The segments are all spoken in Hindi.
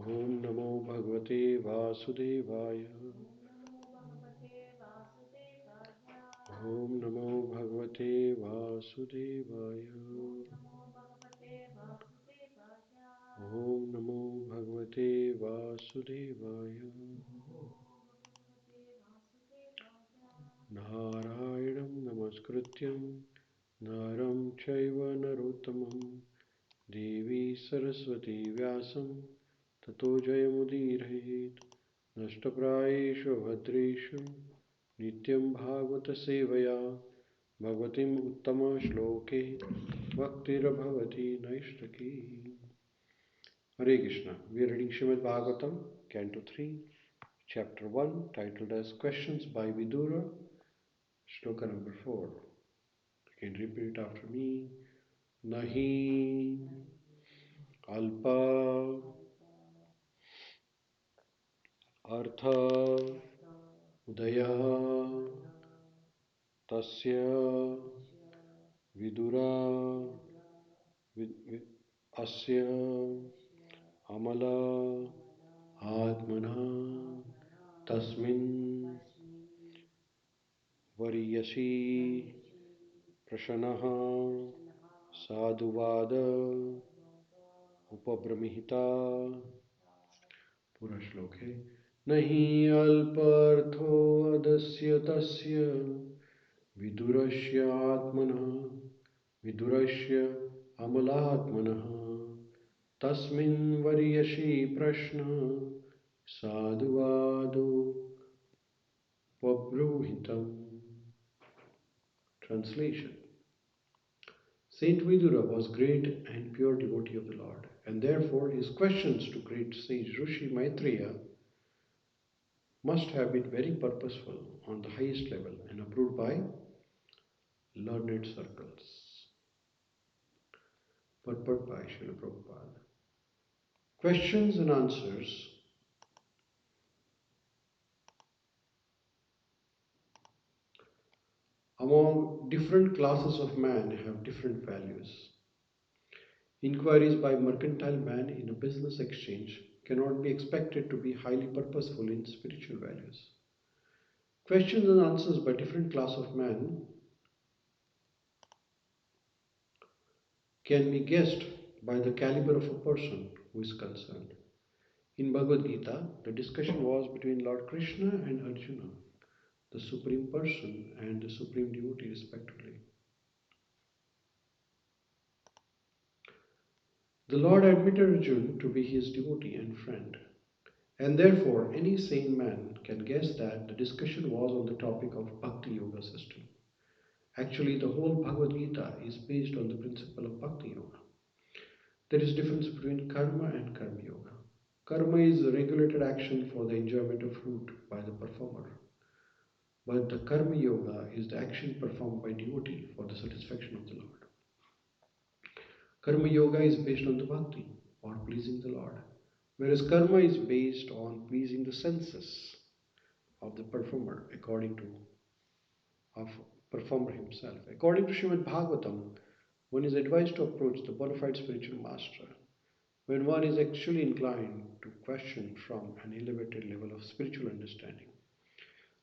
ओम नमो भगवते वासुदेवाय। ओम नमो भगवते वासुदेवाय। ओम नमो भगवते वासुदेवाय। नारायणं नमस्कृत्यं नरं चैव नरोत्तमं देवी सरस्वती व्यासं ततो जयमुदीरयेत्। नष्टप्रायेषु भद्रेषु नित्यं भागवत सेवया भगवतीम् उत्तमश्लोके भक्तिर्भवति नैष्ठकी। Hare Krishna. We are reading Srimad Bhagavatam, Canto 3, Chapter 1, titled as Questions by Vidura, Shloka number 4. You can repeat after me. Nahi alpa-artha udayaḥ tasya vidurasya amala-ātmanaḥ tasmin varīyasi praśnaḥ sādhu-vāda upabṛṁhitaḥ. पूरा श्लोक है। नहीं alpa-artho adasya tasya vidurasya amala-ātmanaḥ tasmin varīyasi praśnaḥ sādhu-vādopabṛṁhitaḥ. Translation. Saint Vidura was great and pure devotee of the Lord, and therefore his questions to great sage Ṛṣi Maitreya must have been very purposeful on the highest level and approved by learned circles. Purport by Srila Prabhupada. Questions and answers among different classes of man have different values. Inquiries by mercantile man in a business exchange cannot be expected to be highly purposeful in spiritual values. Questions and answers by different class of man can be guessed by the caliber of a person who is concerned. In Bhagavad Gita, the discussion was between Lord Krishna and Arjuna, the Supreme Person and the Supreme Devotee respectively. The Lord admitted Arjuna to be his devotee and friend, and therefore any sane man can guess that the discussion was on the topic of Bhakti Yoga system. Actually, the whole Bhagavad Gita is based on the principle of Bhakti Yoga. There is difference between karma and karma yoga. Karma is a regulated action for the enjoyment of fruit by the performer. But the karma yoga is the action performed by devotee for the satisfaction of the Lord. Karma yoga is based on the bhakti, or pleasing the Lord, whereas karma is based on pleasing the senses of the performer performer himself. According to Srimad Bhagavatam, one is advised to approach the bona fide spiritual master when one is actually inclined to question from an elevated level of spiritual understanding.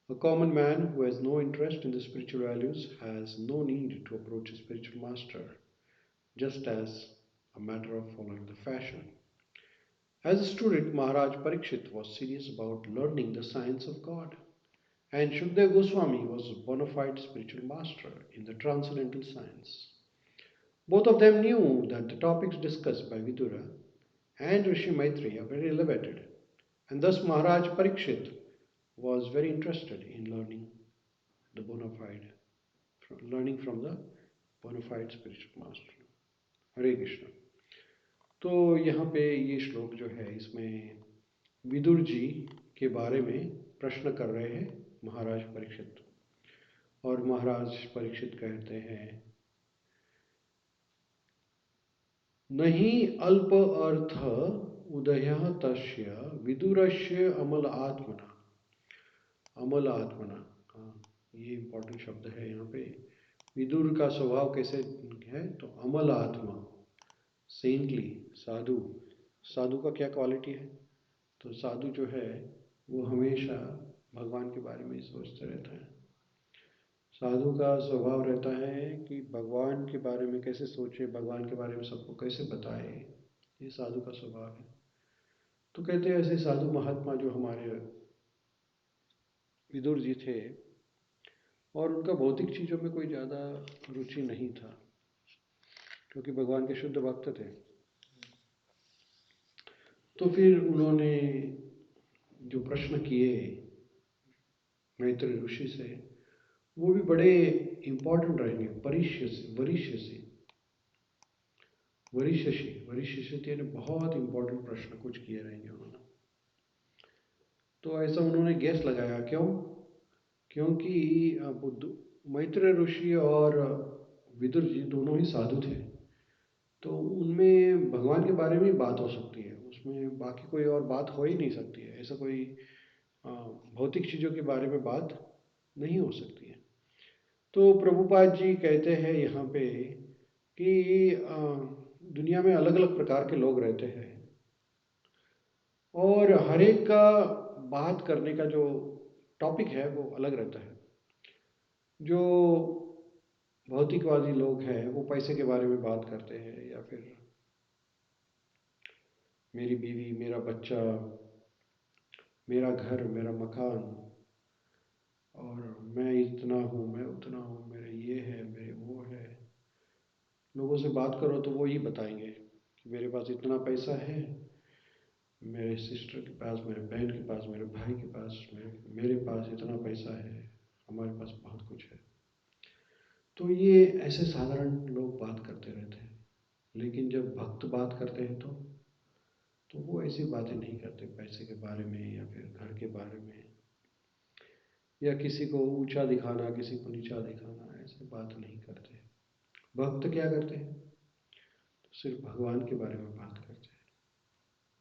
A common man who has no interest in the spiritual values has no need to approach a spiritual master, just as a matter of following the fashion. As a student, Mahārāja Parīkṣit was serious about learning the science of God, and Śukadeva Gosvāmī was a bona fide spiritual master in the transcendental science. Both of them knew that the topics discussed by Vidura and Ṛṣi Maitreya were elevated, and thus Mahārāja Parīkṣit was very interested in learning from the bona fide spiritual master. Hare Krishna. तो यहाँ पे ये श्लोक जो है इसमें विदुर जी के बारे में प्रश्न कर रहे हैं महाराज परीक्षित, और महाराज परीक्षित कहते हैं नहीं अल्प-अर्थ उदयः तस्य विदुरस्य amala-ātmanaḥ. amala-ātmanaḥ, ये इम्पोर्टेंट शब्द है यहाँ पे। विदुर का स्वभाव कैसे है? तो अमल आत्मा, सेंटली, साधु। साधु का क्या क्वालिटी है? तो साधु जो है वो हमेशा भगवान के बारे में ही सोचते रहता है। साधु का स्वभाव रहता है कि भगवान के बारे में कैसे सोचे, भगवान के बारे में सबको कैसे बताए, ये साधु का स्वभाव है। तो कहते हैं ऐसे साधु महात्मा जो हमारे विदुर जी थे, और उनका भौतिक चीज़ों में कोई ज़्यादा रुचि नहीं था, क्योंकि भगवान के शुद्ध भक्त थे। तो फिर उन्होंने जो प्रश्न किए मैत्रेय ऋषि से, वो भी बड़े इम्पोर्टेंट रहेंगे। वरीयसी यानी बहुत इम्पोर्टेंट प्रश्न कुछ किए रहेंगे उन्होंने। तो ऐसा उन्होंने गैस लगाया। क्यों? क्योंकि मैत्रेय ऋषि और विदुर जी दोनों ही साधु थे, तो उनमें भगवान के बारे में बात हो सकती है, उसमें बाकी कोई और बात हो ही नहीं सकती है। ऐसा कोई भौतिक चीज़ों के बारे में बात नहीं हो सकती है। तो प्रभुपाद जी कहते हैं यहाँ पे कि दुनिया में अलग अलग प्रकार के लोग रहते हैं, और हर एक का बात करने का जो टॉपिक है वो अलग रहता है। जो भौतिकवादी लोग हैं वो पैसे के बारे में बात करते हैं, या फिर मेरी बीवी, मेरा बच्चा, मेरा घर, मेरा मकान, और मैं इतना हूँ, मैं उतना हूँ, मेरे ये है, मेरे वो है। लोगों से बात करो तो वो ही बताएंगे कि मेरे पास इतना पैसा है, मेरे सिस्टर के पास, मेरे बहन के पास, मेरे भाई के पास, मेरे पास इतना पैसा है, हमारे पास बहुत कुछ है। तो ये ऐसे साधारण लोग बात करते रहते हैं। लेकिन जब भक्त बात करते हैं तो वो ऐसी बातें नहीं करते पैसे के बारे में, या फिर घर के बारे में, या किसी को ऊंचा दिखाना, किसी को नीचा दिखाना, ऐसे बात नहीं करते। भक्त क्या करते हैं? तो सिर्फ भगवान के बारे में बात करते हैं।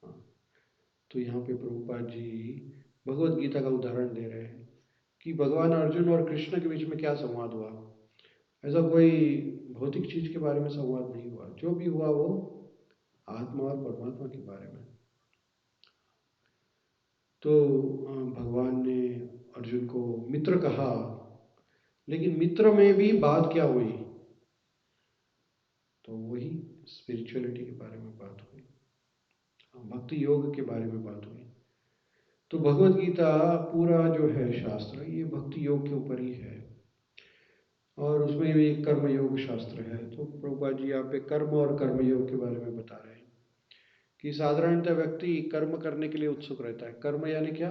हाँ, तो यहाँ पे प्रभुपाद जी भगवत गीता का उदाहरण दे रहे हैं कि भगवान अर्जुन और कृष्ण के बीच में क्या संवाद हुआ। ऐसा कोई भौतिक चीज के बारे में संवाद नहीं हुआ। जो भी हुआ वो आत्मा और परमात्मा के बारे में। तो भगवान ने अर्जुन को मित्र कहा, लेकिन मित्र में भी बात क्या हुई? तो वही स्पिरिचुअलिटी के बारे में बात हुई, भक्ति योग के बारे में बात हुई। तो भगवत गीता पूरा जो है शास्त्र, ये भक्ति योग के ऊपर ही है, और उसमें भी एक कर्म योग शास्त्र है। तो प्रभुपाद जी यहाँ पे कर्म और कर्म योग के बारे में बता रहे हैं कि साधारणतः व्यक्ति कर्म करने के लिए उत्सुक रहता है। कर्म यानी क्या?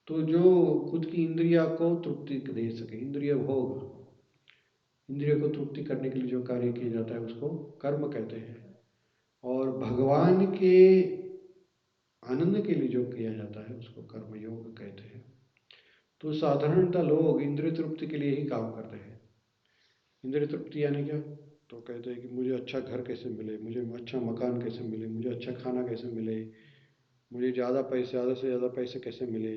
तो जो खुद की इंद्रिया को तृप्ति दे सके, इंद्रिय भोग, इंद्रिय को तृप्ति करने के लिए जो कार्य किया जाता है उसको कर्म कहते हैं। और भगवान के आनंद के लिए जो किया जाता है उसको कर्मयोग कहते हैं। तो साधारणतः लोग इंद्रिय तृप्ति के लिए ही काम करते हैं। इंद्रिय तृप्ति यानी क्या? तो कहते हैं कि मुझे अच्छा घर कैसे मिले, मुझे अच्छा मकान कैसे मिले, मुझे अच्छा खाना कैसे मिले, मुझे ज़्यादा से ज़्यादा पैसे कैसे मिले,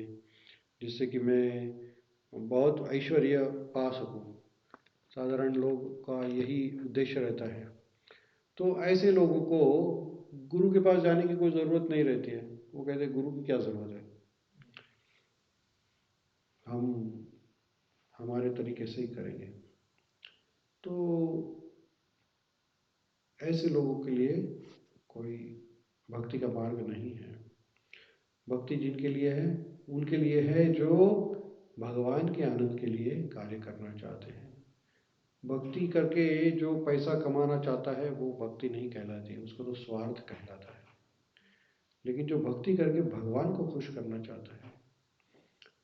जिससे कि मैं बहुत ऐश्वर्य पा सकूं। साधारण लोगों का यही उद्देश्य रहता है। तो ऐसे लोगों को गुरु के पास जाने की कोई ज़रूरत नहीं रहती है। वो कहते हैं गुरु की क्या ज़रूरत है, हम हमारे तरीके से ही करेंगे। तो ऐसे लोगों के लिए कोई भक्ति का मार्ग नहीं है। भक्ति जिनके लिए है, उनके लिए है जो भगवान के आनंद के लिए कार्य करना चाहते हैं। भक्ति करके जो पैसा कमाना चाहता है वो भक्ति नहीं कहलाती, उसको तो स्वार्थ कहलाता है। लेकिन जो भक्ति करके भगवान को खुश करना चाहता है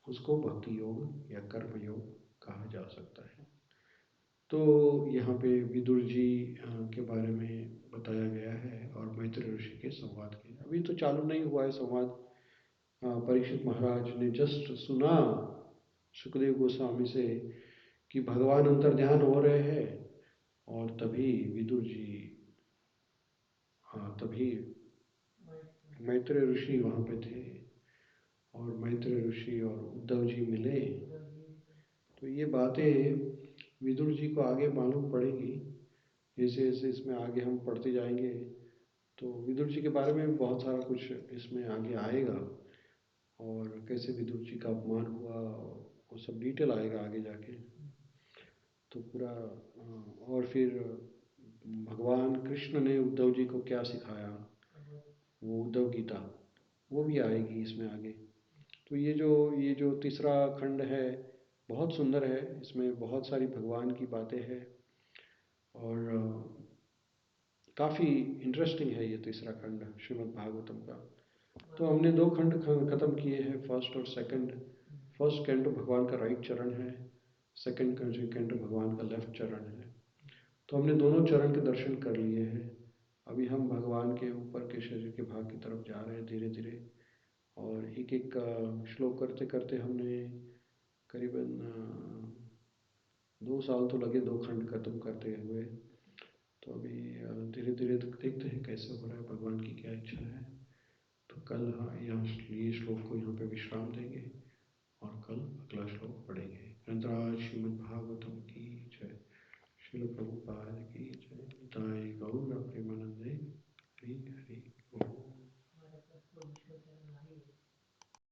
उसको भक्ति योग या कर्म योग कहा जा सकता है। तो यहाँ पे विदुर जी के बारे में बताया गया है, और मैत्रेय ऋषि के संवाद के। अभी तो चालू नहीं हुआ है संवाद। परीक्षित महाराज ने जस्ट सुना सुखदेव गोस्वामी से कि भगवान अंतर्ध्यान हो रहे हैं, और तभी विदुर जी, तभी मैत्रेय ऋषि वहाँ पे थे, और मैत्रेय ऋषि और उद्धव जी मिले। तो ये बातें विदुर जी को आगे मालूम पड़ेगी। जैसे जैसे इसमें आगे हम पढ़ते जाएंगे तो विदुर जी के बारे में बहुत सारा कुछ इसमें आगे आएगा, और कैसे विदुर जी का अपमान हुआ वो सब डिटेल आएगा आगे जाके। तो पूरा और फिर भगवान कृष्ण ने उद्धव जी को क्या सिखाया, वो उद्धव गीता, वो भी आएगी इसमें आगे। तो ये जो तीसरा खंड है बहुत सुंदर है, इसमें बहुत सारी भगवान की बातें हैं और काफ़ी इंटरेस्टिंग है ये तीसरा खंड श्रीमद् भागवतम का। तो हमने 2 खंड ख़त्म किए हैं, फर्स्ट और सेकंड। फर्स्ट कैंटो भगवान का राइट चरण है, सेकंड कैंटो भगवान का लेफ्ट चरण है। तो हमने दोनों चरण के दर्शन कर लिए हैं। अभी हम भगवान के ऊपर के शरीर के भाग की तरफ जा रहे हैं धीरे धीरे, और एक एक श्लोक करते करते हमने करीबन 2 साल तो लगे 2 खंड खत्म करते हुए। तो अभी धीरे धीरे देखते हैं कैसे हो रहा है, भगवान की क्या इच्छा है। तो कल यहाँ ये श्लोक को यहाँ पे विश्राम देंगे और कल अगला श्लोक पढ़ेंगे। ग्रंथराज श्रीमद् भागवतम की जय, श्रील प्रभुपाद की जय, निताय गौर प्रेमानंदे।